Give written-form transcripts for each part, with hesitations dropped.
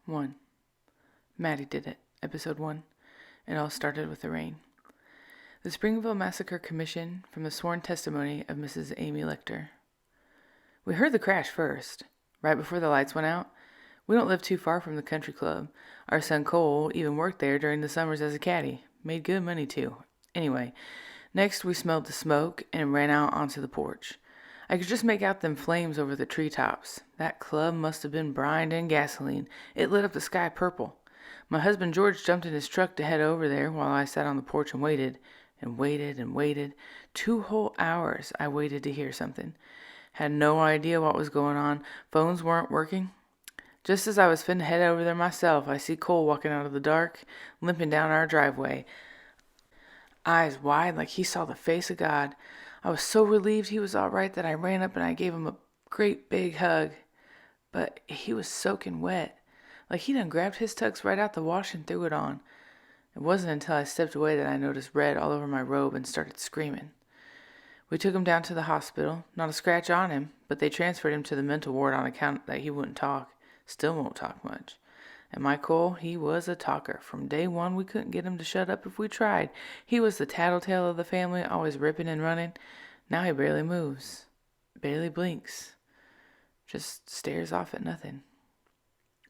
1. Maddie Did It, Episode 1. It all started with the rain. The Springville Massacre Commission from the sworn testimony of Mrs. Amy Lecter. We heard the crash first, right before the lights went out. We don't live too far from the country club. Our son Cole even worked there during the summers as a caddy. Made good money too. Anyway, next we smelled the smoke and ran out onto the porch. I could just make out them flames over the treetops. That club must have been brined in gasoline. It lit up the sky purple. My husband George jumped in his truck to head over there while I sat on the porch and waited. And waited and waited. 2 whole hours I waited to hear something. Had no idea what was going on. Phones weren't working. Just as I was finna head over there myself, I see Cole walking out of the dark, limping down our driveway. Eyes wide like he saw the face of God. I was so relieved he was all right that I ran up and I gave him a great big hug. But he was soaking wet, like he done grabbed his tux right out the wash and threw it on. It wasn't until I stepped away that I noticed red all over my robe and started screaming. We took him down to the hospital. Not a scratch on him, but they transferred him to the mental ward on account that he wouldn't talk. Still won't talk much. And my Cole, he was a talker. From day one, we couldn't get him to shut up if we tried. He was the tattletale of the family, always ripping and running. Now he barely moves, barely blinks, just stares off at nothing.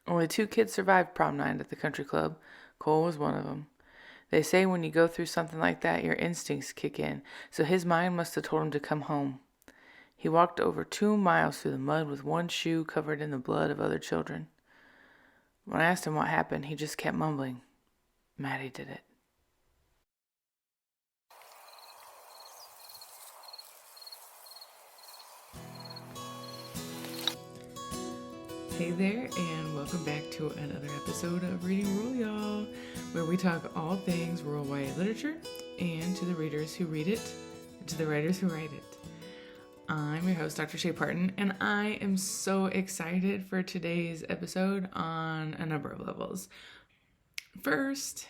Only 2 kids survived prom night at the country club. Cole was one of them. They say when you go through something like that, your instincts kick in, so his mind must have told him to come home. He walked over 2 miles through the mud with one shoe covered in the blood of other children. When I asked him what happened, he just kept mumbling, "Maddie did it." Hey there, and welcome back to another episode of Reading Rule, y'all, where we talk all things rural YA literature, and to the readers who read it, and to the writers who write it. I'm your host, Dr. Chea Parton, and I am so excited for today's episode on a number of levels. First,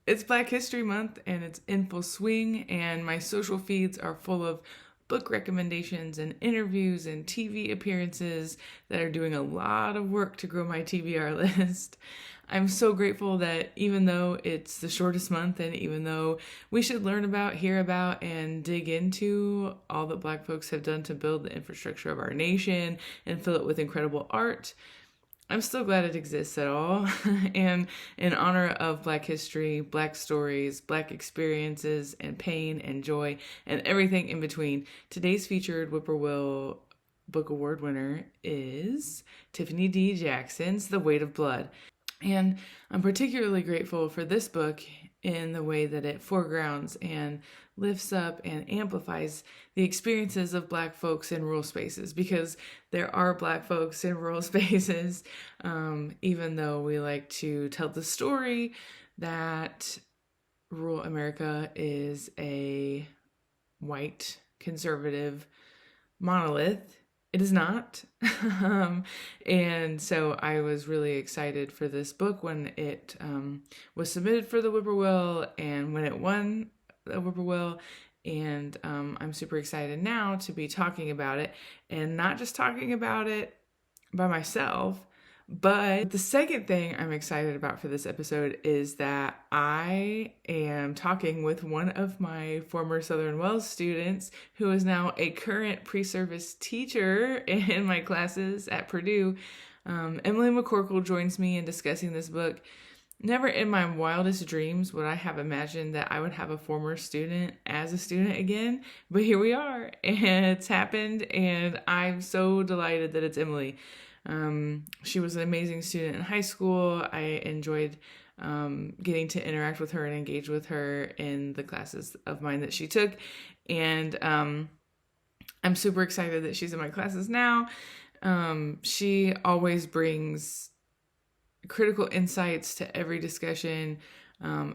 it's Black History Month, and it's in full swing, and my social feeds are full of book recommendations and interviews and TV appearances that are doing a lot of work to grow my TBR list. I'm so grateful that even though it's the shortest month and even though we should learn about, hear about, and dig into all that Black folks have done to build the infrastructure of our nation and fill it with incredible art, I'm still glad it exists at all. And in honor of Black history, Black stories, Black experiences, and pain and joy, and everything in between, today's featured Whippoorwill Book Award winner is Tiffany D. Jackson's The Weight of Blood. And I'm particularly grateful for this book in the way that it foregrounds and lifts up and amplifies the experiences of Black folks in rural spaces, because there are Black folks in rural spaces, even though we like to tell the story that rural America is a white conservative monolith. It is not. And so I was really excited for this book when it was submitted for the Whippoorwill and when it won the Whippoorwill. And I'm super excited now to be talking about it, and not just talking about it by myself. But the second thing I'm excited about for this episode is that I am talking with one of my former Southern Wells students who is now a current pre-service teacher in my classes at Purdue. Emily McCorkle joins me in discussing this book. Never in my wildest dreams would I have imagined that I would have a former student as a student again, but here we are, and it's happened, and I'm so delighted that it's Emily. She was an amazing student in high school. I enjoyed getting to interact with her and engage with her in the classes of mine that she took. And I'm super excited that she's in my classes now. She always brings critical insights to every discussion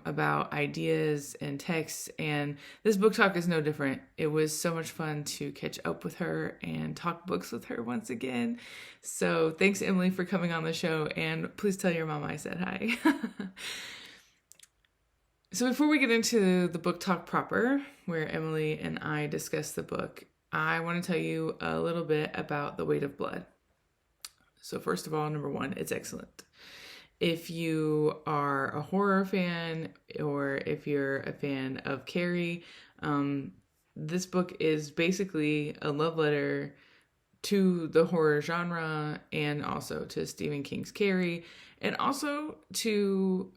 about ideas and texts, and this book talk is no different. It was so much fun to catch up with her and talk books with her once again. So thanks, Emily, for coming on the show, and please tell your mama I said hi. So before we get into the book talk proper, where Emily and I discuss the book, I want to tell you a little bit about The Weight of Blood. So first of all, number 1, it's excellent. If you are a horror fan or if you're a fan of Carrie, this book is basically a love letter to the horror genre and also to Stephen King's Carrie and also to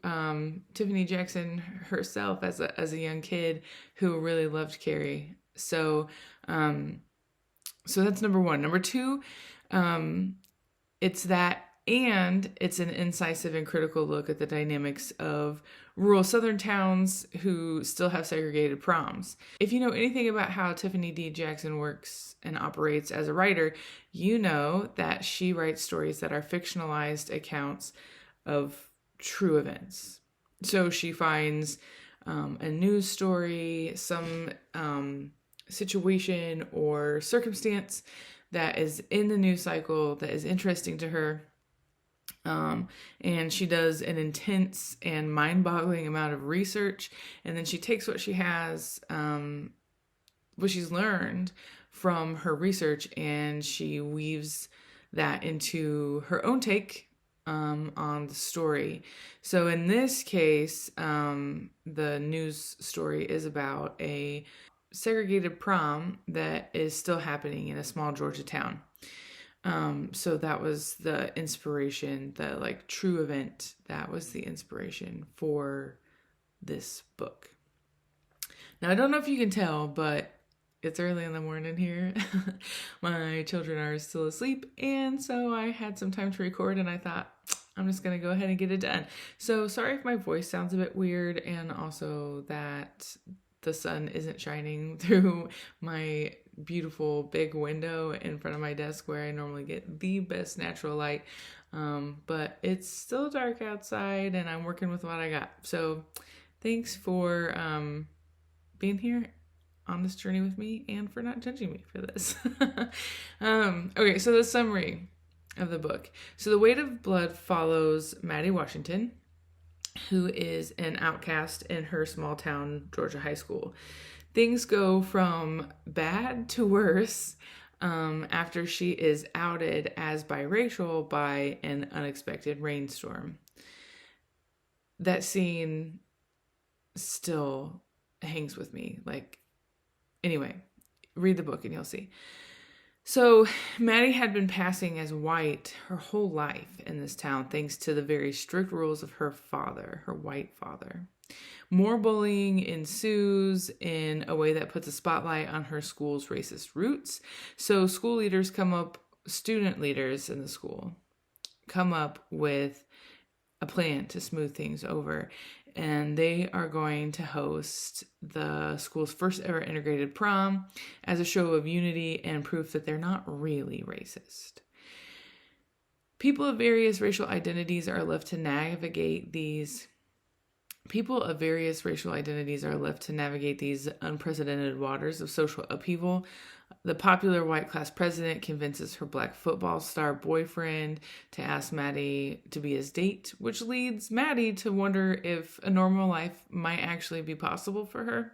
Tiffany Jackson herself as a young kid who really loved Carrie. So that's number one. Number two, it's that, and it's an incisive and critical look at the dynamics of rural southern towns who still have segregated proms. If you know anything about how Tiffany D. Jackson works and operates as a writer, you know that she writes stories that are fictionalized accounts of true events. So she finds a news story, some situation or circumstance that is in the news cycle that is interesting to her. And she does an intense and mind-boggling amount of research, and then she takes what she has, what she's learned from her research, and she weaves that into her own take on the story. So in this case, the news story is about a segregated prom that is still happening in a small Georgia town. So that was the inspiration, the like true event that was the inspiration for this book. Now, I don't know if you can tell, but it's early in the morning here. My children are still asleep, and so I had some time to record, and I thought, I'm just going to go ahead and get it done. So sorry if my voice sounds a bit weird, and also that the sun isn't shining through my beautiful big window in front of my desk where I normally get the best natural light. But it's still dark outside, and I'm working with what I got. So thanks for being here on this journey with me and for not judging me for this. Okay, so the summary of the book. So The Weight of Blood follows Maddie Washington, who is an outcast in her small town Georgia high school. Things go from bad to worse after she is outed as biracial by an unexpected rainstorm. That scene still hangs with me. Anyway, read the book and you'll see. So Maddie had been passing as white her whole life in this town thanks to the very strict rules of her father, her white father. More bullying ensues in a way that puts a spotlight on her school's racist roots. So student leaders in the school come up with a plan to smooth things over. And they are going to host the school's first ever integrated prom as a show of unity and proof that they're not really racist. People of various racial identities are left to navigate these unprecedented waters of social upheaval. The popular white class president convinces her black football star boyfriend to ask Maddie to be his date, which leads Maddie to wonder if a normal life might actually be possible for her.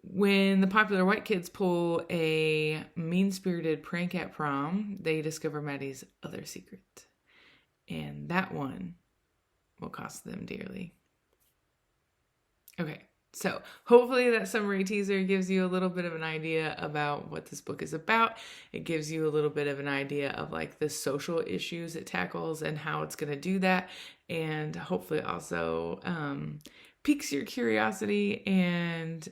When the popular white kids pull a mean-spirited prank at prom, they discover Maddie's other secret. And that one will cost them dearly. Okay, so hopefully that summary teaser gives you a little bit of an idea about what this book is about. It gives you a little bit of an idea of the social issues it tackles and how it's going to do that. And hopefully also piques your curiosity and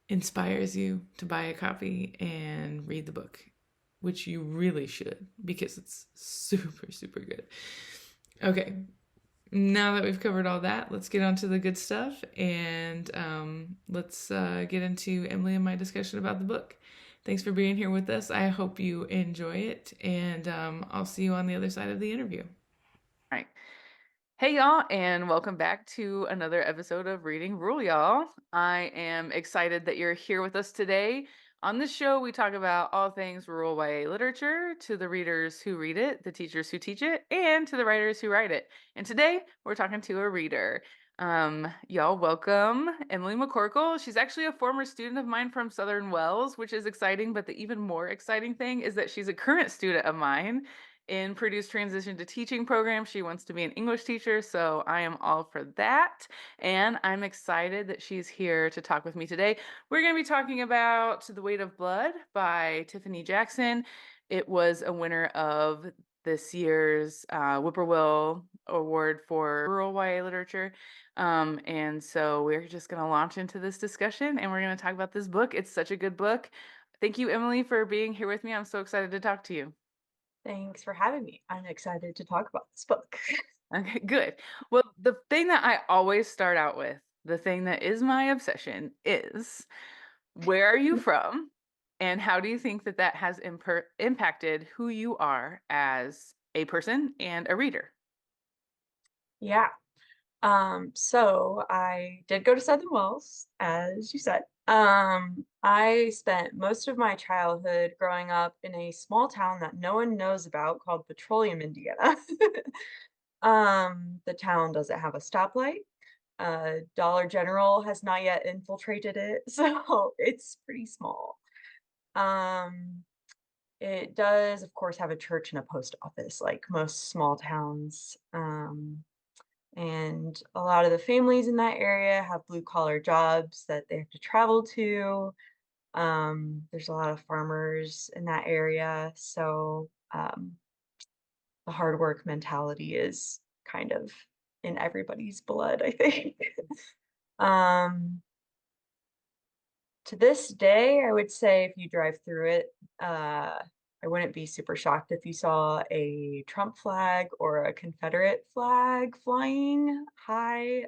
inspires you to buy a copy and read the book, which you really should because it's super, super good. Okay. Now that we've covered all that, let's get on to the good stuff, and let's get into Emily and my discussion about the book. Thanks for being here with us. I hope you enjoy it, and I'll see you on the other side of the interview. All right. Hey, y'all, and welcome back to another episode of Reading Rule, y'all. I am excited that you're here with us today. On this show, we talk about all things rural YA literature, to the readers who read it, the teachers who teach it, and to the writers who write it. And today, we're talking to a reader. Y'all, welcome Emily McCorkle. She's actually a former student of mine from Southern Wells, which is exciting, but the even more exciting thing is that she's a current student of mine. in Purdue's transition to teaching program. She wants to be an English teacher, so I am all for that. And I'm excited that she's here to talk with me today. We're going to be talking about The Weight of Blood by Tiffany Jackson. It was a winner of this year's Whippoorwill Award for Rural YA Literature. And so we're just going to launch into this discussion and we're going to talk about this book. It's such a good book. Thank you, Emily, for being here with me. I'm so excited to talk to you. Thanks for having me. I'm excited to talk about this book. Okay, good. Well, the thing that I always start out with, the thing that is my obsession is where are you from? And how do you think that that has impacted who you are as a person and a reader? Yeah. So I did go to Southern Wells, as you said. I spent most of my childhood growing up in a small town that no one knows about called Petroleum, Indiana. The town doesn't have a stoplight. Dollar General has not yet infiltrated it, so it's pretty small. Um, it does, of course, have a church and a post office, like most small towns. And a lot of the families in that area have blue collar jobs that they have to travel to. There's a lot of farmers in that area. So the hard work mentality is kind of in everybody's blood, I think. um, to this day, I would say if you drive through it, I wouldn't be super shocked if you saw a Trump flag or a Confederate flag flying high.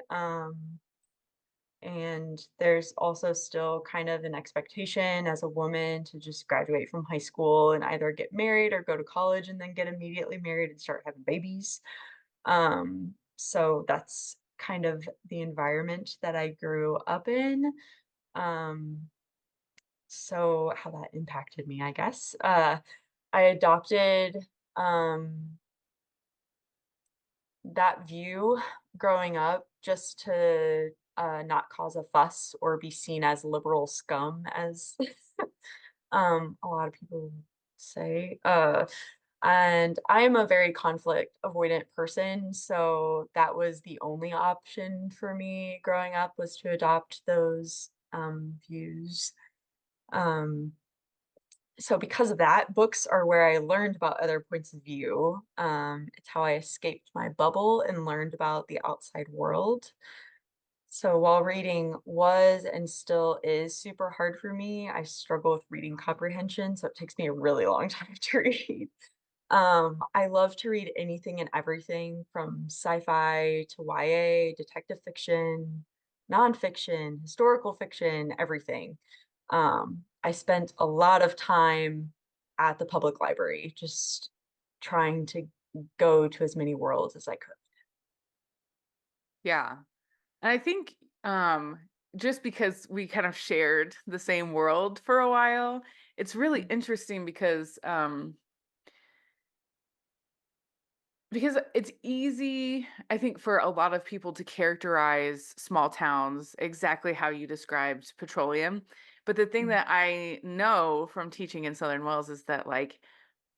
And there's also still kind of an expectation as a woman to just graduate from high school and either get married or go to college and then get immediately married and start having babies. So that's kind of the environment that I grew up in. Um, so how that impacted me, I guess. I adopted um, that view growing up just to not cause a fuss or be seen as liberal scum, as a lot of people say. And I'm a very conflict avoidant person, so that was the only option for me growing up was to adopt those views. Um, so because of that, books are where I learned about other points of view. It's how I escaped my bubble and learned about the outside world. So while reading was and still is super hard for me, I struggle with reading comprehension, so it takes me a really long time to read. I love to read anything and everything from sci-fi to YA, detective fiction, nonfiction, historical fiction, everything. I spent a lot of time at the public library just trying to go to as many worlds as I could. Yeah. And I think just because we kind of shared the same world for a while, it's really interesting because it's easy, I think, for a lot of people to characterize small towns exactly how you described Petroleum. But the thing Mhm. that I know from teaching in Southern Wells is that, like,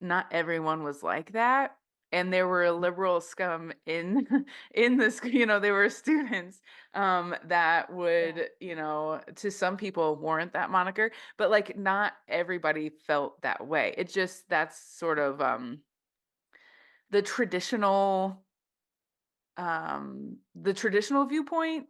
not everyone was like that. And there were liberal scum in in this, there were students that Yeah. would, to some people warrant that moniker, but like not everybody felt that way. It just that's sort of the traditional viewpoint,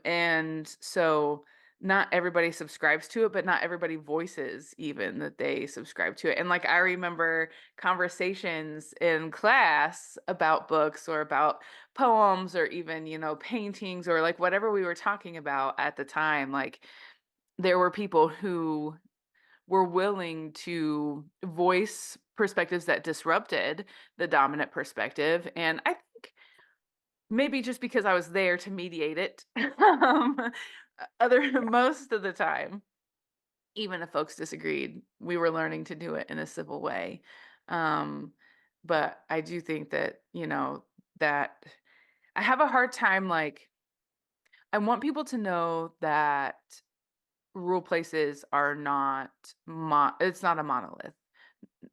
and so not everybody subscribes to it, but not everybody voices even that they subscribe to it. And like I remember conversations in class about books or about poems or even, paintings or like whatever we were talking about at the time. Like there were people who were willing to voice perspectives that disrupted the dominant perspective. And I think maybe just because I was there to mediate it, most of the time, even if folks disagreed, we were learning to do it in a civil way. Um, but I do think that, that I have a hard time, like, I want people to know that rural places are not, it's not a monolith.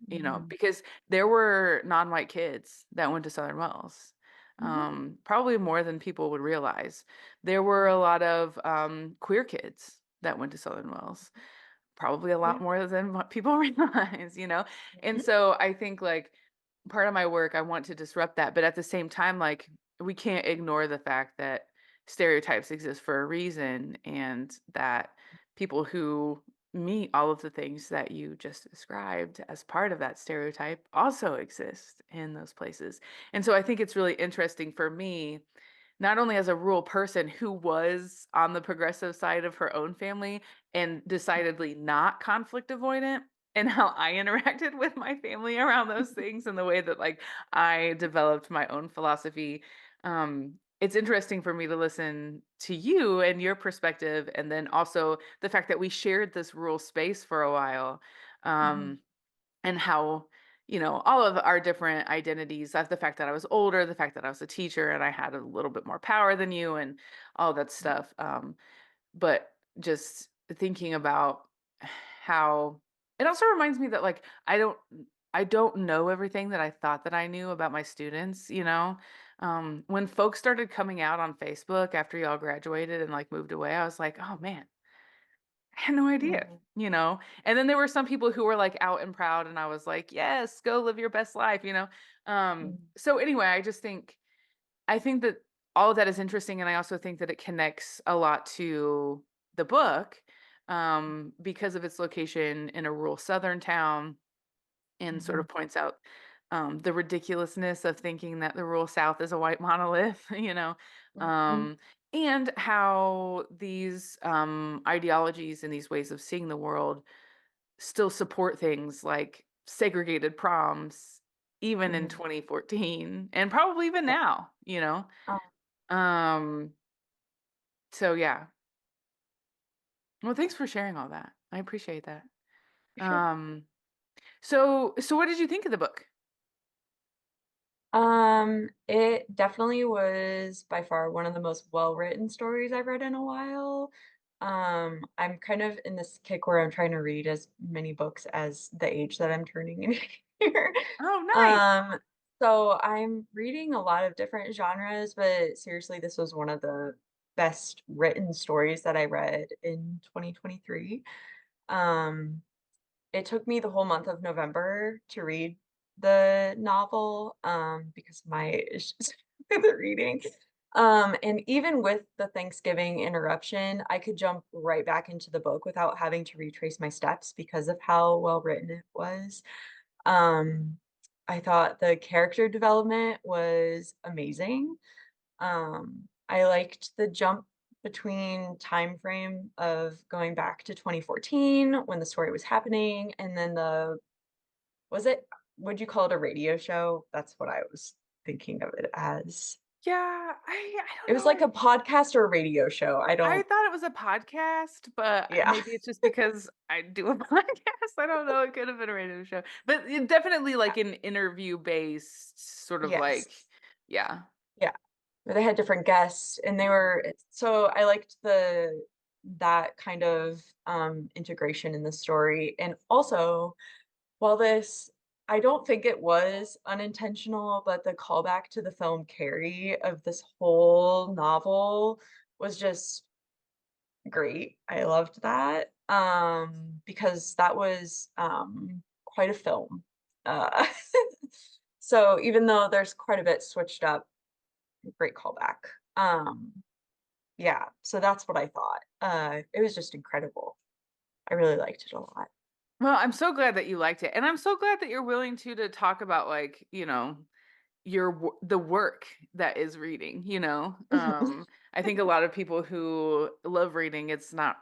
Mhm. because there were non-white kids that went to Southern Wells, Mhm. probably more than people would realize. There were a lot of queer kids that went to Southern Wells, probably a lot Yeah. more than what people realize. And Mhm. so I think like part of my work, I want to disrupt that, but at the same time, like we can't ignore the fact that stereotypes exist for a reason and that people who meet all of the things that you just described as part of that stereotype also exist in those places. And so I think it's really interesting for me, not only as a rural person who was on the progressive side of her own family and decidedly not conflict avoidant, and how I interacted with my family around those things and the way that like I developed my own philosophy. It's interesting for me to listen to you and your perspective, and then also the fact that we shared this rural space for a while. Mhm. Um, and how all of our different identities, that's the fact that I was older, the fact that I was a teacher and I had a little bit more power than you and all that stuff. But just thinking about how it also reminds me that like I don't know everything that I thought that I knew about my students. When folks started coming out on Facebook after y'all graduated and like moved away, I was like, oh man, I had no idea. And then there were some people who were like out and proud, and I was like, yes, go live your best life. Mhm. So anyway, I think that all of that is interesting, and I also think that it connects a lot to the book, because of its location in a rural southern town, and sort Mhm. of points out the ridiculousness of thinking that the rural South is a white monolith, Mhm. um, and how these ideologies and these ways of seeing the world still support things like segregated proms, even in Mhm. 2014, and probably even Yeah. now. Uh, Um, so yeah. Well, thanks for sharing all that. I appreciate that. sure. Um, so what did you think of the book? It definitely was by far one of the most well-written stories I've read in a while. I'm kind of in this kick where I'm trying to read as many books as the age that I'm turning in here. Oh, nice. Um, so I'm reading a lot of different genres, but seriously, this was one of the best written stories that I read in 2023. Um, it took me the whole month of November to read the novel, because of my issues with the reading. And even with the Thanksgiving interruption, I could jump right back into the book without having to retrace my steps because of how well written it was. Um, I thought the character development was amazing. I liked the jump between time frame of going back to 2014 when the story was happening, and then the was it would you call it a radio show? That's what I was thinking of it as. Yeah, I It don't was like know. a podcast or a radio show. I I don't thought it was a podcast, but yeah. maybe it's just because I do a podcast. I don't know. It could have been a radio show, but definitely like an interview based sort of like, Yes. yeah. Yeah. Where they had different guests and they were so I liked the that kind of integration in the story. And also, while this I don't think it was unintentional, but the callback to the film Carrie of this whole novel was just great. I loved that, because that was, quite a film. Uh, so even though there's quite a bit switched up, great callback. Um, yeah, so that's what I thought. It was just incredible. I really liked it a lot. Well, I'm so glad that you liked it, and I'm so glad that you're willing to talk about like the work that is reading. I think a lot of people who love reading, it's not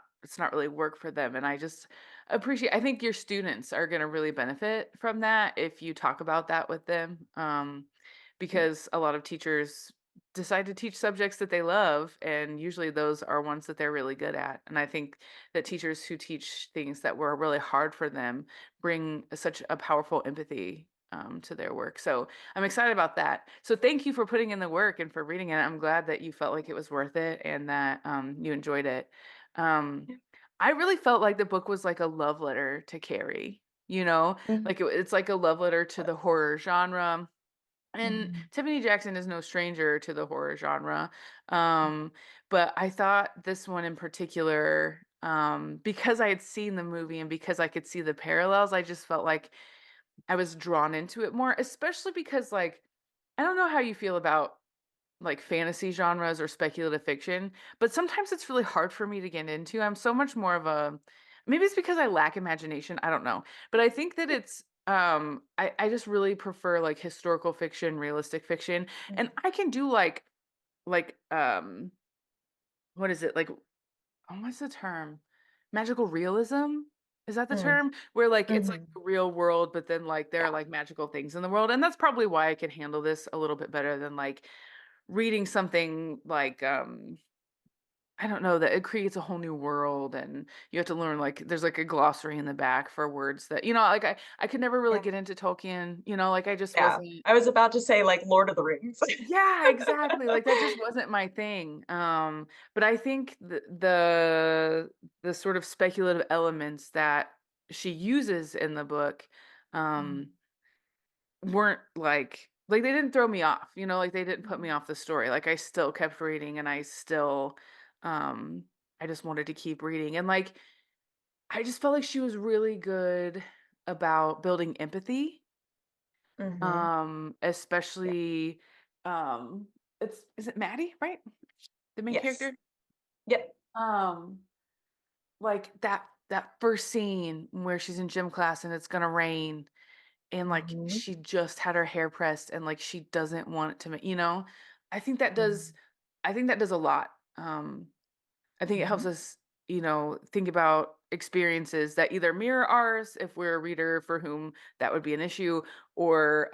really work for them, and I think your students are going to really benefit from that if you talk about that with them, because a lot of teachers decide to teach subjects that they love, and usually those are ones that they're really good at. And I think that teachers who teach things that were really hard for them bring such a powerful empathy to their work. So I'm excited about that. So thank you for putting in the work and for reading it. I'm glad that you felt like it was worth it and that you enjoyed it. Um, I really felt like the book was like a love letter to Carrie. you know? Mhm. Like, it's like a love letter to the horror genre. And Mhm. Tiffany Jackson is no stranger to the horror genre. Mhm. Um, but I thought this one in particular, because I had seen the movie and because I could see the parallels, I just felt like I was drawn into it more, especially because, like, I don't know how you feel about like fantasy genres or speculative fiction, but sometimes it's really hard for me to get into. I'm so much more of a, maybe it's because I lack imagination, I don't know. But I think that it's I just really prefer like historical fiction, realistic fiction. And Mhm. I can do like what is it? Like, what's the term? Magical realism? Is that the Mm. term? Where like it's like Mhm. the real world, but then like there are Yeah. like magical things in the world. And that's probably why I can handle this a little bit better than like reading something like I don't know, that it creates a whole new world and you have to learn like there's like a glossary in the back for words that like I could never really Yeah. get into Tolkien, like I just Yeah. wasn't. I was about to say, like, Lord of the Rings. Yeah, exactly. Like that just wasn't my thing. But I think the sort of speculative elements that she uses in the book Mhm. um weren't like they didn't throw me off, like they didn't put me Mhm. off the story. Like I still kept reading and um I just wanted to keep reading. And like I just felt like she was really good about building empathy. Mhm. Yeah. Especially um it's is it Maddie, right? The main Yes. character? Yep. Um like that first scene where she's in gym class and it's gonna rain and like Mhm. she just had her hair pressed and like she doesn't want it to I think that does Mhm. a lot. I think it helps Mhm. us, think about experiences that either mirror ours if we're a reader for whom that would be an issue, or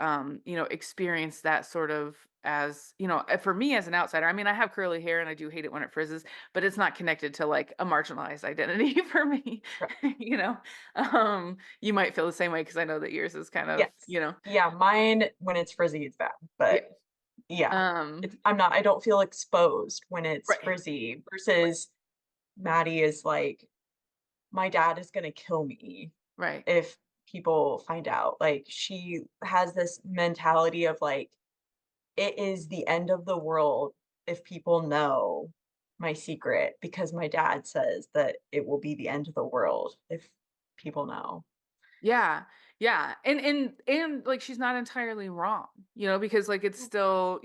experience that sort of as, for me as an outsider. I mean, I have curly hair and I do hate it when it frizzes, but it's not connected to like a marginalized identity for me. Right. you know. You might feel the same way because I know that yours is kind of, Yes. Yeah, mine, when it's frizzy, it's bad, yeah. but yeah, Um, I don't feel exposed when it's right, frizzy right, versus Maddie is like, "My dad is gonna kill me right. if people find out." Like, she has this mentality of, like, "It is the end of the world if people know my secret because my dad says that it will be the end of the world if people know." Yeah. Yeah. And like she's not entirely wrong, because like it's Mm, still,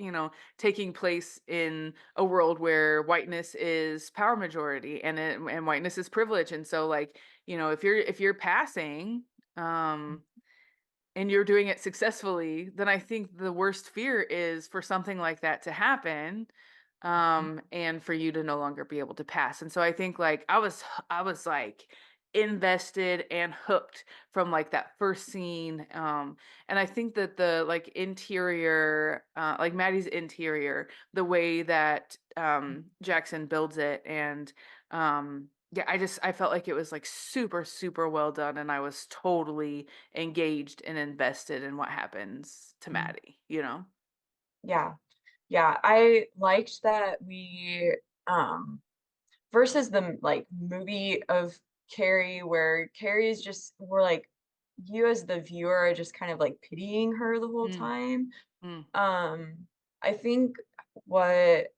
taking place in a world where whiteness is power majority and whiteness is privilege. And so like, if you're passing um and you're doing it successfully, then I think the worst fear is for something like that to happen, mhm, and for you to no longer be able to pass. And so I think like I was like invested and hooked from like that first scene. And I think that the like interior, like Maddie's interior, the way that mhm, Jackson builds it and yeah, I felt like it was like super, super well done. And I was totally engaged and invested in what happens to mhm. Maddie. Yeah. Yeah, I liked that we, versus the, like, movie of Carrie where Carrie is just we're like you as the viewer are just kind of, like, pitying her the whole Mm, time. mm, I think what,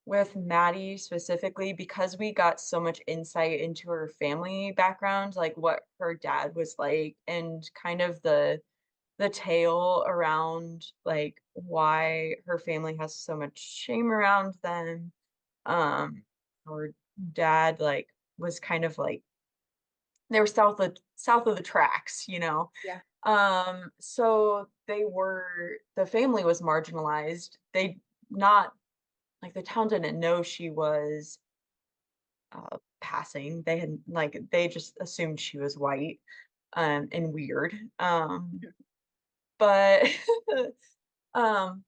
with Maddie specifically, because we got so much insight into her family background, like, what her dad was like, and kind of the tale around, like, why her family has so much shame around them. Her dad, like, was kind of like they were south of the tracks, you know? yeah. So the family was marginalized. They not like, the town didn't know she was, passing. They had they just assumed she was white, and weird. But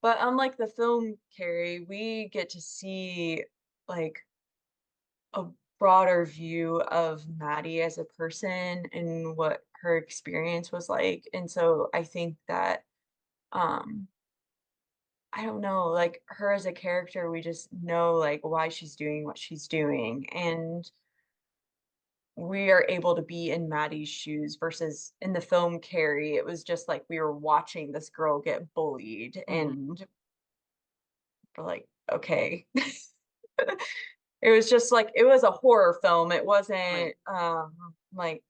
but unlike the film Carrie, we get to see, like, a broader view of Maddie as a person and what her experience was like, and so I think that, um, I don't know, like, her as a character, we just know, like, why she's doing what she's doing, and we are able to be in Maddie's shoes versus in the film Carrie, it was just like we were watching this girl get bullied Mhm. and we're like, okay. It was just like it was a horror film. It Right. wasn't like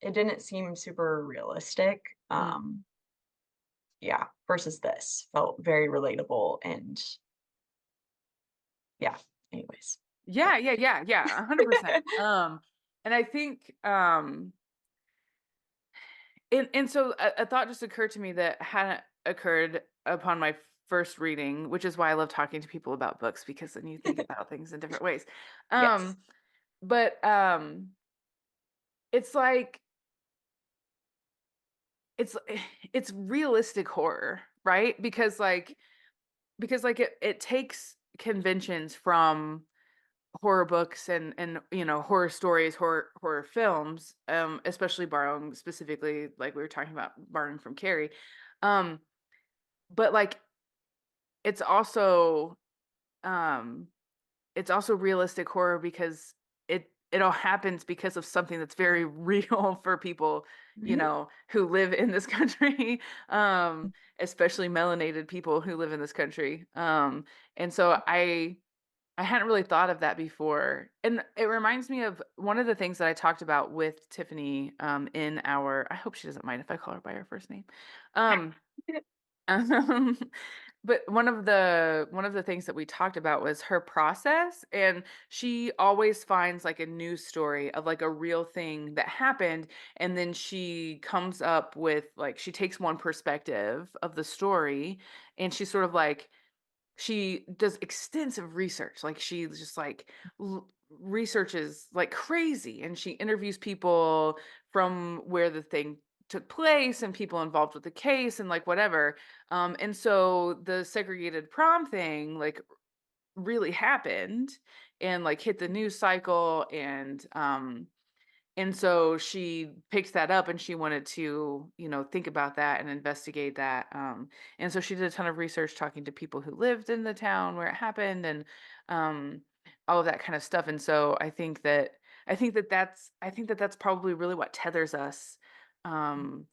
it didn't seem super realistic. Mm. Yeah, versus this felt very relatable and yeah, anyways. Yeah, yeah, yeah, yeah, 100%. And I think, and so a thought just occurred to me that hadn't occurred upon my first reading, which is why I love talking to people about books because then you think about things in different ways. Yes. Um, but it's like it's it's realistic horror, right? Because it takes conventions from horror books and horror stories, horror films, especially borrowing specifically like we were talking about borrowing from Carrie. Um, but like it's also um it's also realistic horror because it all happens because of something that's very real for people, Mhm. who live in this country, especially melanated people who live in this country. And so I hadn't really thought of that before. And it reminds me of one of the things that I talked about with Tiffany, in our, I hope she doesn't mind if I call her by her first name. Um, um, but one of the things that we talked about was her process, and she always finds like a news story of like a real thing that happened, and then she comes up with like she takes one perspective of the story, and she's sort of like she does extensive research. Like she just like researches like crazy, and she interviews people from where the thing took place and people involved with the case and like whatever. And so the segregated prom thing like really happened and like hit the news cycle, and so she picked that up and she wanted to, think about that and investigate that. And so she did a ton of research talking to people who lived in the town where it happened, and um, all of that kind of stuff. And so I think that that's probably really what tethers us um,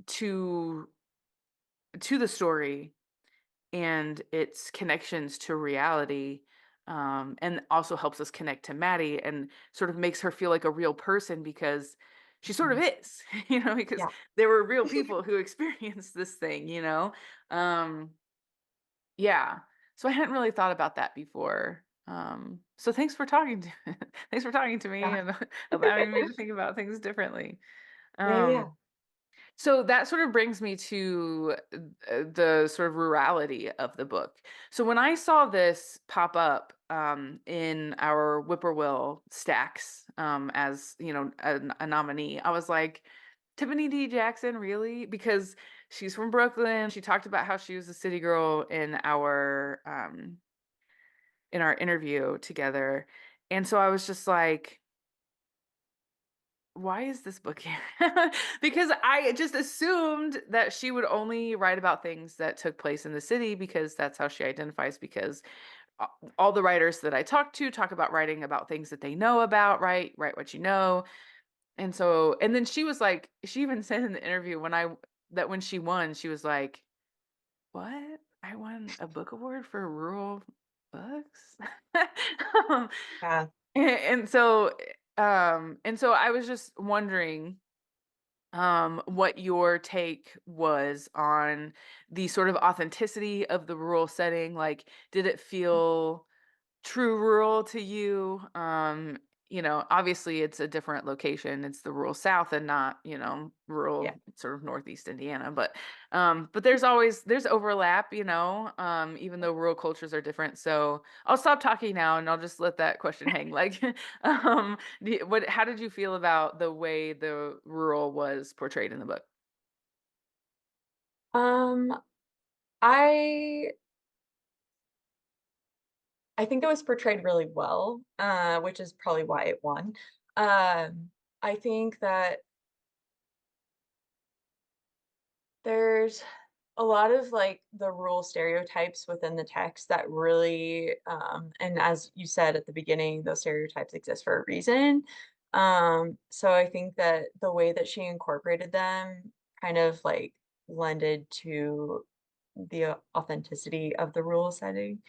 to to the story and its connections to reality, and also helps us connect to Maddie and sort of makes her feel like a real person because she sort of Mhm. is, because Yeah. there were real people who experienced this thing. Um, yeah. So I hadn't really thought about that before. So thanks for talking to thanks for talking to me Yeah. and allowing me to think about things differently. Yeah, yeah. Um, so that sort of brings me to the sort of rurality of the book. So when I saw this pop up in our Whippoorwill stacks, as a nominee, I was like, Tiffany D. Jackson, really? Because she's from Brooklyn. She talked about how she was a city girl in our interview together, and so I was just like, why is this book here? Because I just assumed that she would only write about things that took place in the city because that's how she identifies. Because a- all the writers that I talk to talk about writing about things that they know about, right? Write what you know. And then she was like, she even said in the interview that when she won, she was like, what? I won a book award for rural books? Um, Yeah. and so I was just wondering what your take was on the sort of authenticity of the rural setting. Like, did it feel true rural to you? Obviously it's a different location. It's the rural South and not, rural Yeah. sort of Northeast Indiana. But there's overlap, even though rural cultures are different. So I'll stop talking now and I'll just let that question hang. Like, how did you feel about the way the rural was portrayed in the book? Um, I I think it was portrayed really well, which is probably why it won. I think that there's a lot of like the rural stereotypes within the text that really, and as you said at the beginning, those stereotypes exist for a reason. So I think that the way that she incorporated them kind of like lended to the authenticity of the rural setting.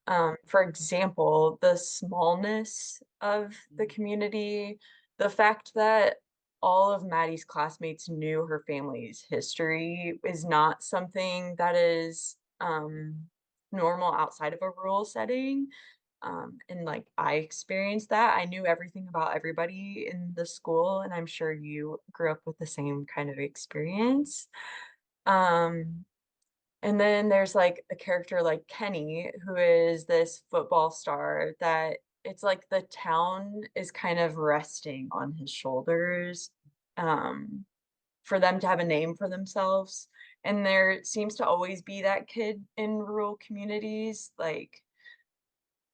Mm, For example, the smallness of the mm, community, the fact that all of Maddie's classmates knew her family's history is not something that is normal outside of a rural setting. And like I experienced that. I knew everything about everybody in the school, and I'm sure you grew up with the same kind of experience. Um, and then there's like a character like Kenny, who is this football star that it's like the town is kind of resting on his shoulders, um, for them to have a name for themselves. And there seems to always be that kid in rural communities, like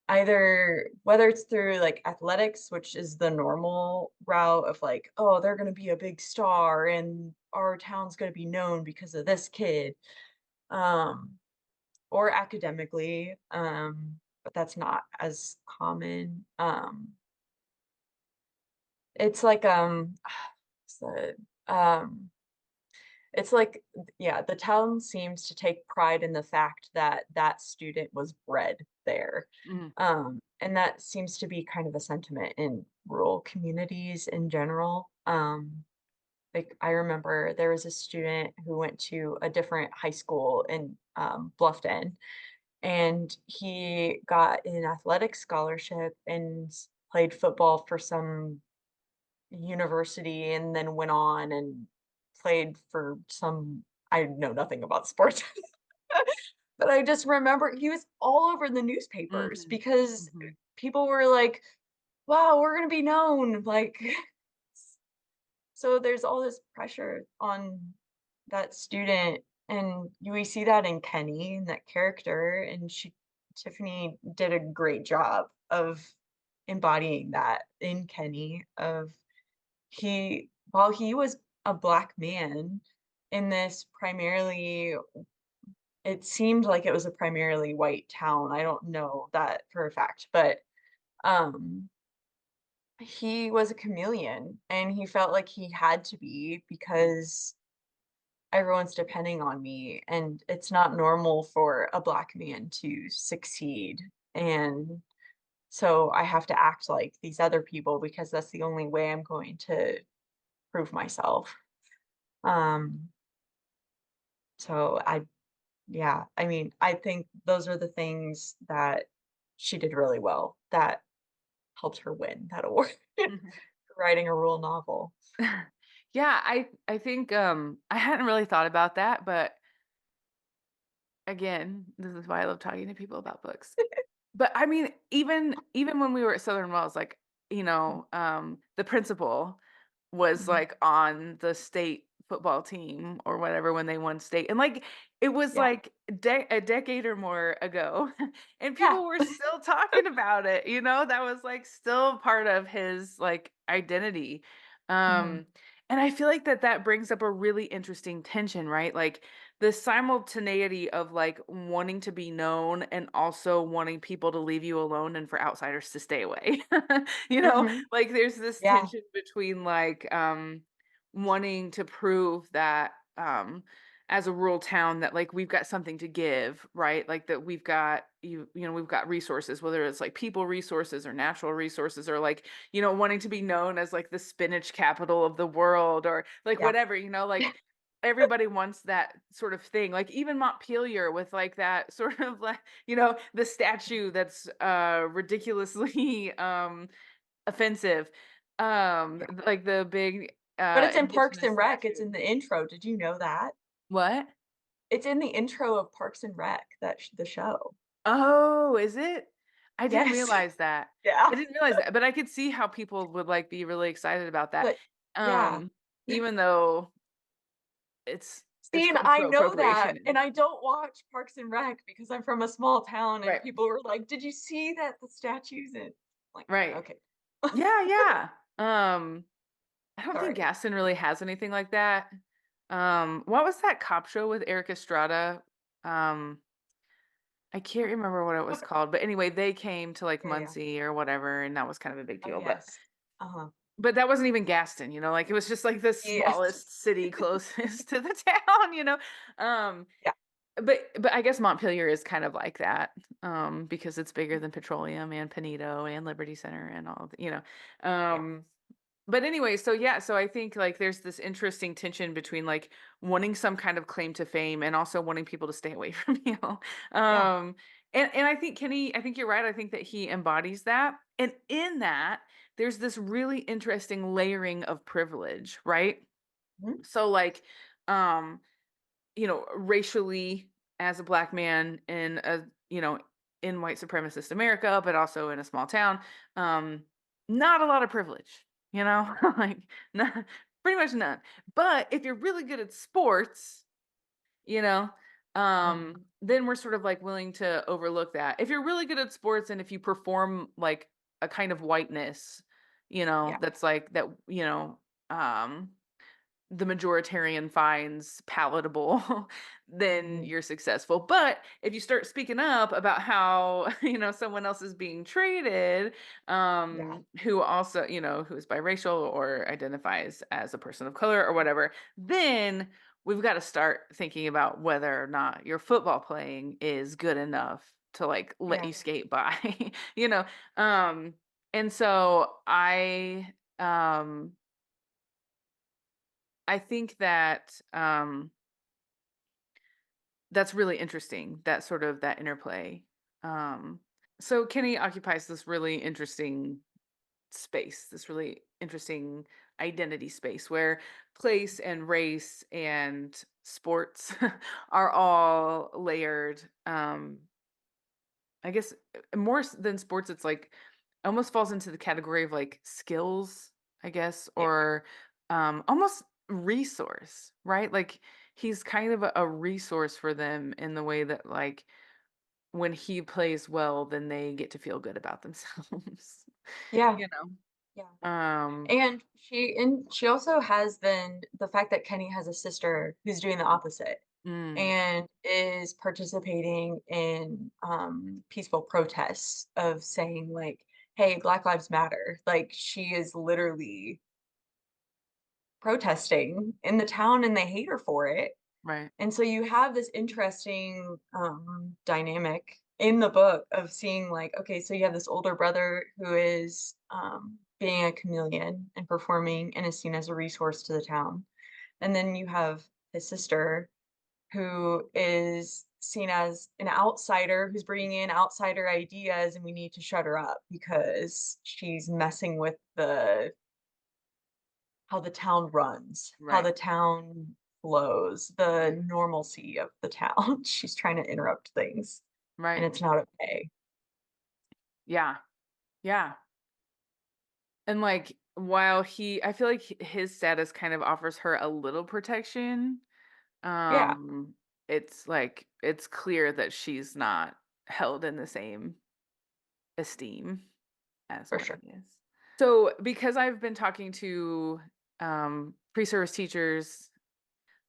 either whether it's through like athletics, which is the normal route of like, oh, they're going to be a big star and our town's going to be known because of this kid. Um, or academically, but that's not as common. It's like what's um, it's like yeah, the town seems to take pride in the fact that that student was bred there, mm, and that seems to be kind of a sentiment in rural communities in general. Like I remember there was a student who went to a different high school in Bluffton, and he got an athletic scholarship and played football for some university and then went on and played for some I know nothing about sports. But I just remember he was all over the newspapers mhm, because mhm, people were like, "Wow, we're gonna be known." Like, so there's all this pressure on that student, and we see that in Kenny and that character, and she Tiffany did a great job of embodying that in Kenny of he while he was a black man in this primarily it seemed like it was a primarily white town. I don't know that for a fact, but um he was a chameleon and he felt like he had to be mm, because everyone's depending on me and it's not normal for a black man to succeed. And so I have to act like these other people because that's the only way I'm going to prove myself. Um, so yeah, I mean, I think those are the things that she did really well that helped her win that award mhm. for writing a rural novel. Yeah, I think, I hadn't really thought about that, but again, this is why I love talking to people about books. But I mean, even when we were at Southern Wells, like, the principal was Mhm. like on the state football team or whatever when they won state. And like it was Yeah. like a decade or more ago and Yeah. people were still talking about it, that was like still part of his like identity. Mhm. Um and I feel like that brings up a really interesting tension, right? Like the simultaneity of like wanting to be known and also wanting people to leave you alone and for outsiders to stay away. Mhm. Like there's this Yeah. tension between like wanting to prove that as a rural town that like we've got something to give, right? Like that we've got we've got resources, whether it's like people resources or natural resources or like, wanting to be known as like the spinach capital of the world or like Yeah. whatever, like everybody wants that sort of thing. Like even Montpelier with like that sort of like, the statue that's ridiculously offensive. Yeah. Like the big But it's in Parks indigenous and Rec, it's statue. in the intro, did you know that? What? It's in the intro of Parks and Rec, that the show. Oh, is it? I didn't Yes. realize that. I Yeah. didn't realize that, but I could see how people would like be really excited about that. But yeah. Um, Even though it's See, and I cultural know that, appropriation. and I don't watch Parks and Rec because I'm from a small town, and Right. people were like, "Did you see that the statues?" And like, Right. okay, Yeah, yeah. I don't think sorry. Gaston really has anything like that. What was that cop show with Eric Estrada? Um, I can't remember what it was Okay. called, but anyway, they came to like Yeah, yeah. Muncie or whatever, and that was kind of a big Oh deal. But yes. Uh huh. but that wasn't even Gaston, like, it was just, like, the Yes. smallest city closest to the town. Um, Yeah. but I guess Montpelier is kind of like that, because it's bigger than Petroleum and Penedo and Liberty Center and all of Yeah. um, but anyway, so yeah, so I think, like, there's this interesting tension between, like, wanting some kind of claim to fame and also wanting people to stay away from you. Yeah. Um, and I think you're right. I think that he embodies that. And in that, there's this really interesting layering of privilege, right? Mhm. So like, um, racially as a black man in white supremacist America, but also in a small town, um, not a lot of privilege, like not, pretty much none. But if you're really good at sports, you know, Mhm. then we're sort of like willing to overlook that. If you're really good at sports and if you perform like a kind of whiteness, Yeah. that's like that, um the majoritarian finds palatable, then Mhm. you're successful. But if you start speaking up about how, someone else is being treated, Yeah. who also, who is biracial or identifies as a person of color or whatever, then we've got to start thinking about whether or not your football playing is good enough to like let Yeah. you skate by, you know. Um, and so I think that that's really interesting, that sort of that interplay. Um, so Kenny occupies this really interesting space, this really interesting identity space where place and race and sports are all layered. I guess more than sports, it's like almost falls into the category of like skills, I guess, Yeah. or almost resource, right? Like he's kind of a resource for them in the way that like when he plays well, then they get to feel good about themselves. Yeah. you Yeah. um And she also has then the fact that Kenny has a sister who's doing the opposite mm, and is participating in peaceful protests of saying like, hey, Black Lives Matter. Like she is literally protesting in the town and they hate her for it. right, And so you have this interesting dynamic in the book of seeing like, okay, so you have this older brother who is being a chameleon and performing and is seen as a resource to the town. And then you have his sister who is seen as an outsider who's bringing in outsider ideas and we need to shut her up because she's messing with the how the town runs, how right, the town flows, the normalcy of the town. She's trying to interrupt things, and right, it's not okay. yeah, yeah. And like while I feel like his status kind of offers her a little protection. Yeah, Um, it's like it's clear that she's not held in the same esteem as for what sure. he is. So, because I've been talking to pre-service teachers,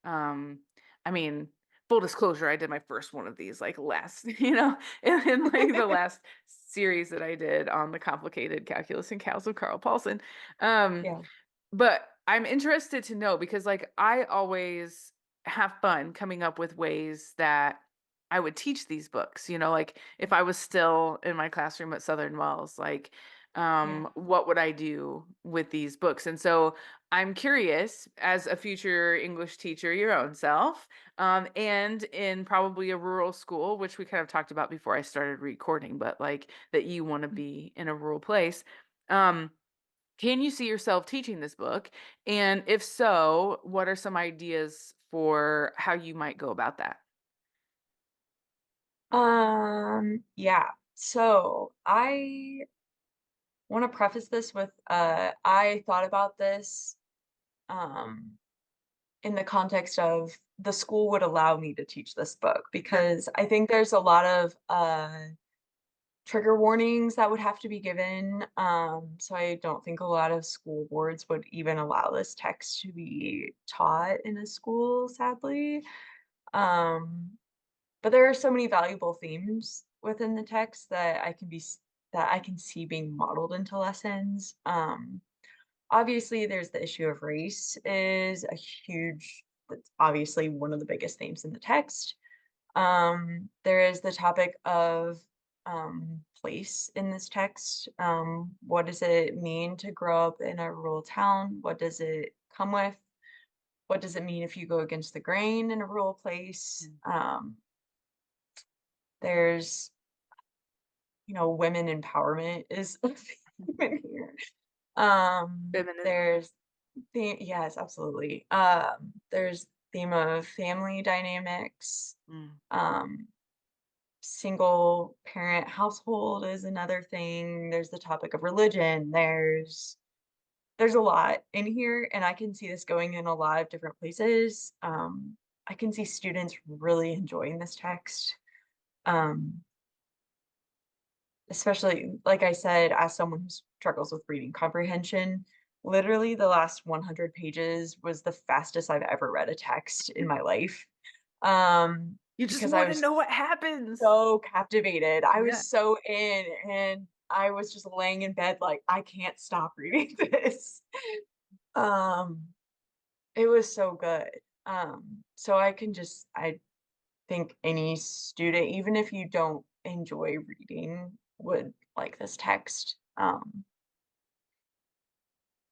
um, I mean, full disclosure, I did my first one of these like last, in like the last series that I did on the complicated calculus and cows of Carl Paulson. Um, Yeah. but I'm interested to know because, like, I always have fun coming up with ways that I would teach these books, like if I was still in my classroom at Southern Wells, like, Yeah. what would I do with these books? And so I'm curious, as a future English teacher, your own self, and in probably a rural school, which we kind of talked about before I started recording, but like that you want to be in a rural place. Um, can you see yourself teaching this book? And if so, what are some ideas for how you might go about that? Yeah. So I want to preface this with I thought about this um in the context of the school would allow me to teach this book Sure. because I think there's a lot of trigger warnings that would have to be given. So I don't think a lot of school boards would even allow this text to be taught in a school, sadly. Um, but there are so many valuable themes within the text that I can see being modeled into lessons. obviously there's the issue of race is a huge that's obviously one of the biggest themes in the text. There is the topic of place in this text. What does it mean to grow up in a rural town? What does it come with? What does it mean if you go against the grain in a rural place? Mm. There's, women empowerment is a theme in here. Feminism. There's yes, absolutely. There's theme of family dynamics. Mm. Um, Single parent household is another thing. There's the topic of religion. There's a lot in here, and I can see this going in a lot of different places. I can see students really enjoying this text. Um, Especially, like I said, as someone who struggles with reading comprehension, literally the last 100 pages was the fastest I've ever read a text in my life. You just Because I want to was know what happens. so captivated. I was Yeah. so in, and I was just laying in bed like, "I can't stop reading this." Um, it was so good. So I think any student, even if you don't enjoy reading, would like this text.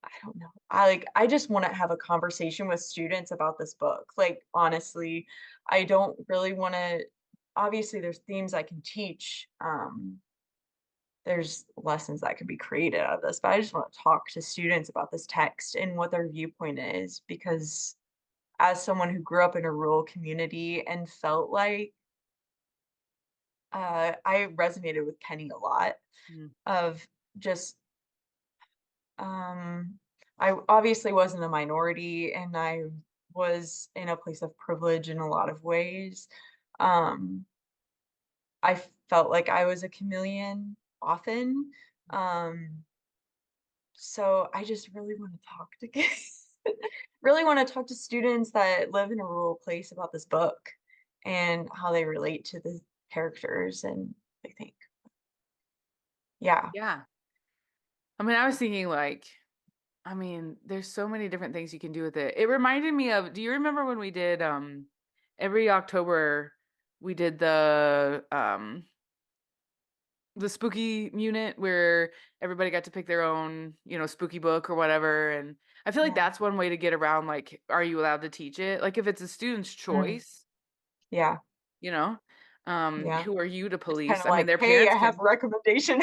I don't know. I just wanna have a conversation with students about this book. Like, honestly, I don't really wanna obviously, there's themes I can teach, there's lessons that could be created out of this, but I just wanna talk to students about this text and what their viewpoint is because as someone who grew up in a rural community and felt like, I resonated with Kenny a lot Mm. of just, um I obviously wasn't a minority, and I was in a place of privilege in a lot of ways. Um, I felt like I was a chameleon often. Um, so I just really want to talk to really want to talk to students that live in a rural place about this book and how they relate to the characters and I think. Yeah. Yeah. I mean, I was thinking like, I mean, there's so many different things you can do with it. It reminded me of, do you remember when we did every October we did the spooky unit where everybody got to pick their own, spooky book or whatever. And I feel like Yeah. that's one way to get around like, are you allowed to teach it? Like if it's a student's Mm, choice, yeah. you know, Yeah. who are you to It's kind police? of I mean, like, their hey, I parents have a can. recommendation.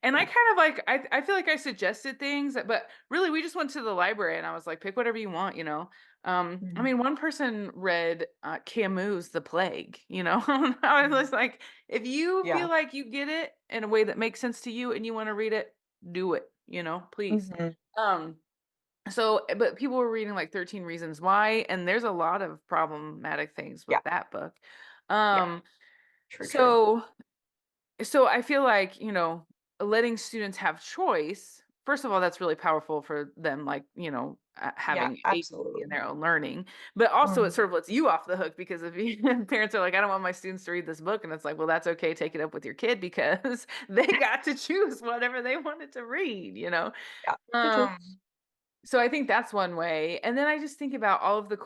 And I Yeah. kind of like I feel like I suggested things, but really we just went to the library and I was like, pick whatever you want. I Mhm. mean, one person read Camus' The Plague. I Mm. was like, if you Yeah. feel like you get it in a way that makes sense to you and you want to read it, do it, please. Mhm. Um, but people were reading like 13 Reasons Why, and there's a lot of problematic things with Yeah. that book. Yeah. Um, True, true. so so I feel like, letting students have choice, first of all, that's really powerful for them, like, Yeah, having agency in absolutely. their own learning. But also it Mhm. sort of lets you off the hook because if parents are like, I don't want my students to read this book, and it's like, well, that's okay, take it up with your kid because they got to choose whatever they wanted to read. Yeah. True, true. Um so I think that's one way. And then I just think about all of the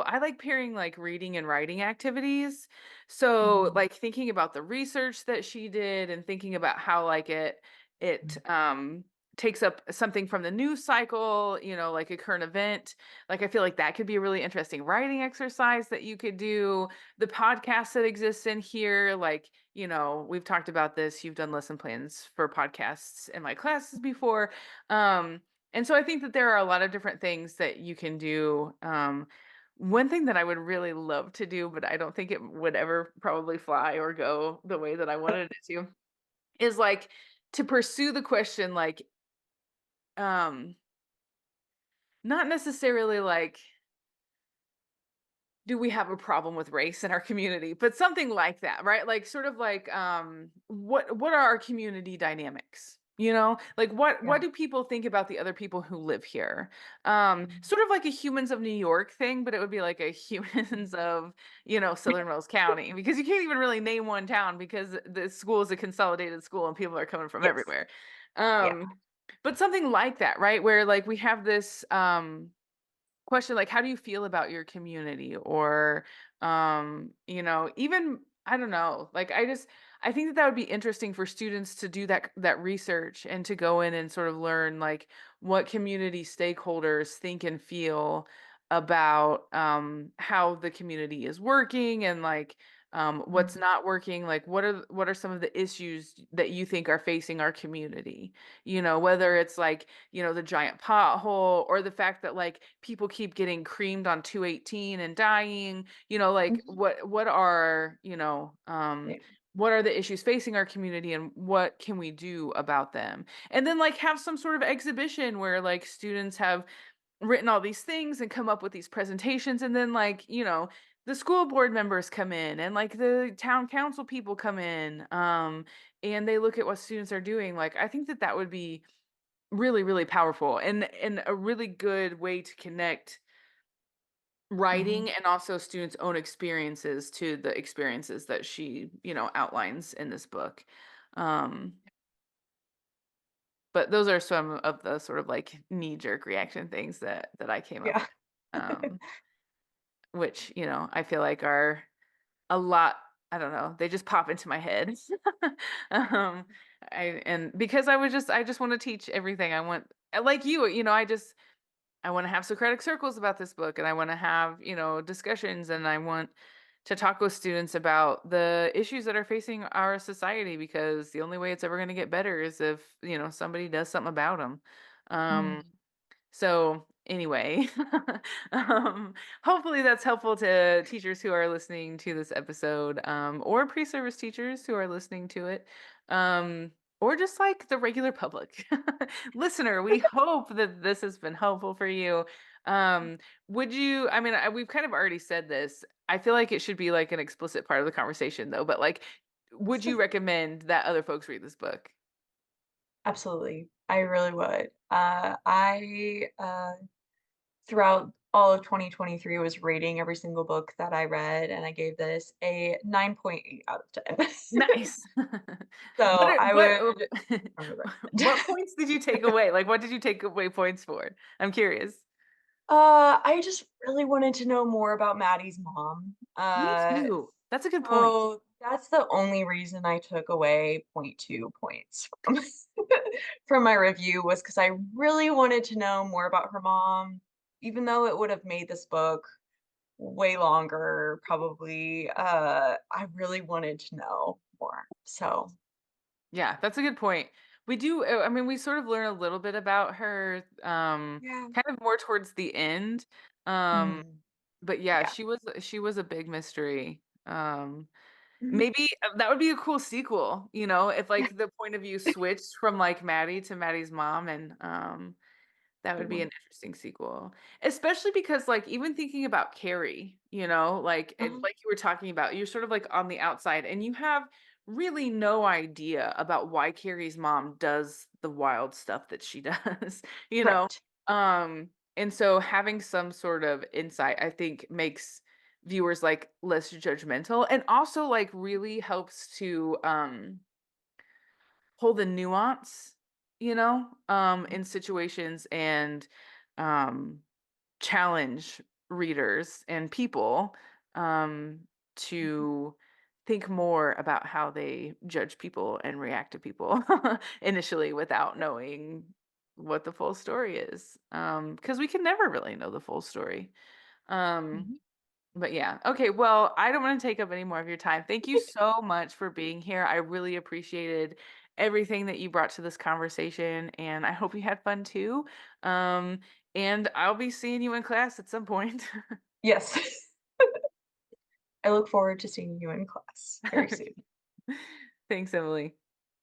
I like pairing like reading and writing activities. So Mhm. like thinking about the research that she did and thinking about how like it Mhm. takes up something from the news cycle, like a current event. Like I feel like that could be a really interesting writing exercise that you could do. The podcasts that exist in here, like, we've talked about this. You've done lesson plans for podcasts in my classes before. Um and so I think that there are a lot of different things that you can do. One thing that I would really love to do, but I don't think it would ever probably fly or go the way that I wanted it to, is like to pursue the question, like, um, not necessarily like do we have a problem with race in our community, but something like that, right? Like sort of like what are our community dynamics, like what Yeah. do people think about the other people who live here? Mhm. Sort of like a Humans of New York thing, but it would be like a Humans of Southern Mills County, because you can't even really name one town because the school is a consolidated school and people are coming from Yes. everywhere. Yeah. um But something like that, right? Where like we have this question like how do you feel about your community or even I don't know, like I think that would be interesting for students to do that research and to go in and sort of learn like what community stakeholders think and feel about how the community is working and like what's Mhm. not working, like what are some of the issues that you think are facing our community, whether it's like the giant pothole or the fact that like people keep getting creamed on 218 and dying, like Mhm. Yeah. what are the issues facing our community and what can we do about them? And then like have some sort of exhibition where like students have written all these things and come up with these presentations and then like, the school board members come in and like the town council people come in and they look at what students are doing. Like I think that that would be really, really powerful and a really good way to connect Mhm. writing and also students' own experiences to the experiences that she, outlines in this book. Um, but those are some of the sort of like knee-jerk reaction things that I came up Yeah. with. Which, I feel like are a lot, I don't know, they just pop into my head. um, and because I just want to teach everything. Like you, I want to have Socratic circles about this book and I want to have, discussions and I want to talk with students about the issues that are facing our society because the only way it's ever going to get better is if, somebody does something about them. Um, Mhm. so anyway, um, hopefully that's helpful to teachers who are listening to this episode, or pre-service teachers who are listening to it, or just like the regular public listener. We hope that this has been helpful for you. Um, I mean, we've kind of already said this. I feel like it should be like an explicit part of the conversation though, but like, would you recommend that other folks read this book? Absolutely. I really would. Throughout all of 2023 was rating every single book that I read, and I gave this a 9.8 out of 10. Nice. What So are, I what would strongly recommend. what points did you take away? Like what did you take away points for? I'm curious. I just really wanted to know more about Maddie's mom. Me too. That's a good point. So that's the only reason I took away point 0.2 points from from my review was because I really wanted to know more about her mom, even though it would have made this book way longer, probably. I really wanted to know more. So Yeah, that's a good point. We do, I mean, we sort of learn a little bit about her, yeah. kind of more towards the end. Um, Mm, but yeah, yeah. she was a big mystery. Mhm. Maybe that would be a cool sequel, if like the point of view switched from like Maddie to Maddie's mom and that would Good be one. an interesting sequel. Especially because like even thinking about Carrie, Uh-huh. like you were talking about, you're sort of like on the outside and you have really no idea about why Carrie's mom does the wild stuff that she does, you know? Right. Um and so having some sort of insight I think makes viewers like less judgmental and also like really helps to hold the nuance, in situations and um, challenge readers and people um, Mhm. to think more about how they judge people and react to people initially without knowing what the full story is. Because we can never really know the full story. Um, Mhm. but yeah. Okay. Well, I don't want to take up any more of your time. Thank you so much for being here. I really appreciated everything that you brought to this conversation, and I hope you had fun too. Um, and I'll be seeing you in class at some point. Yes. I look forward to seeing you in class very soon. Thanks, Emily.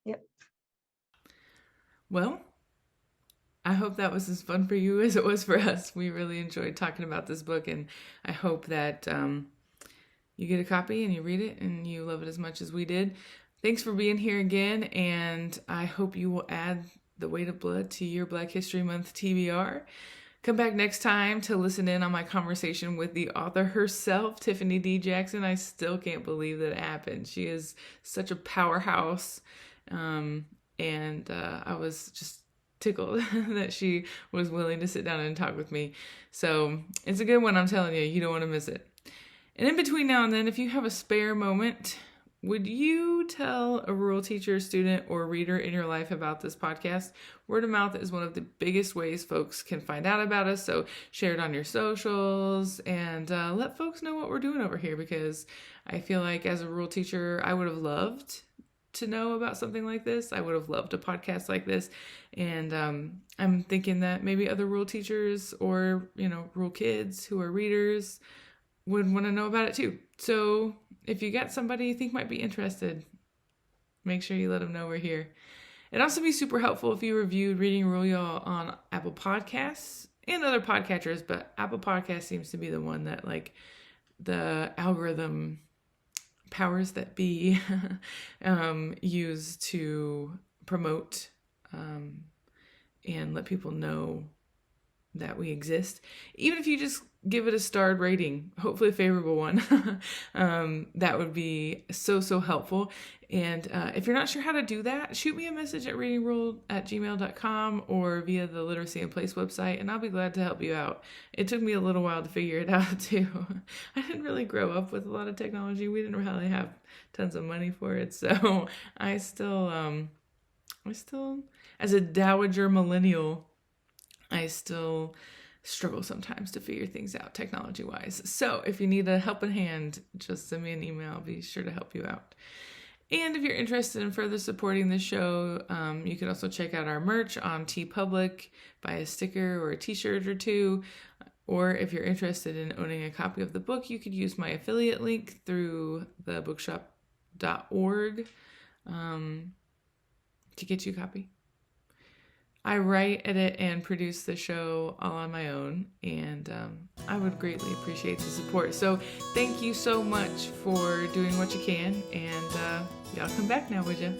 Yep. Well, I hope that was as fun for you as it was for us. We really enjoyed talking about this book, and I hope that you get a copy and you read it and you love it as much as we did. Thanks for being here again, and I hope you will add The Weight of Blood to your Black History Month TBR. Come back next time to listen in on my conversation with the author herself, Tiffany D. Jackson. I still can't believe that it happened. She is such a powerhouse. And I was just tickled that she was willing to sit down and talk with me. So it's a good one. I'm telling you, you don't want to miss it. And in between now and then, if you have a spare moment, would you tell a rural teacher, student, or reader in your life about this podcast? Word of mouth is one of the biggest ways folks can find out about us. So share it on your socials and let folks know what we're doing over here, because I feel like as a rural teacher, I would have loved to know about something like this. I would have loved a podcast like this. And I'm thinking that maybe other rural teachers or, rural kids who are readers would want to know about it too. So if you got somebody you think might be interested, make sure you let them know we're here. It'd also be super helpful if you reviewed Reading Rule Y'all on Apple Podcasts and other podcatchers, but Apple Podcasts seems to be the one that the algorithm powers that be use to promote and let people know that we exist. Even if you just give it a starred rating, hopefully a favorable one, that would be so helpful. And if you're not sure how to do that, shoot me a message at readingrule@gmail.com or via the Literacy in Place website, and I'll be glad to help you out. It took me a little while to figure it out too. I didn't really grow up with a lot of technology. We didn't really have tons of money for it, so I still, as a dowager millennial, I still struggle sometimes to figure things out technology-wise. So if you need a helping hand, just send me an email. I'll be sure to help you out. And if you're interested in further supporting the show, you can also check out our merch on TeePublic, buy a sticker or a t-shirt or two. Or if you're interested in owning a copy of the book, you could use my affiliate link through thebookshop.org to get you a copy. I write, edit, and produce the show all on my own, and I would greatly appreciate the support. So thank you so much for doing what you can, and y'all come back now, would you?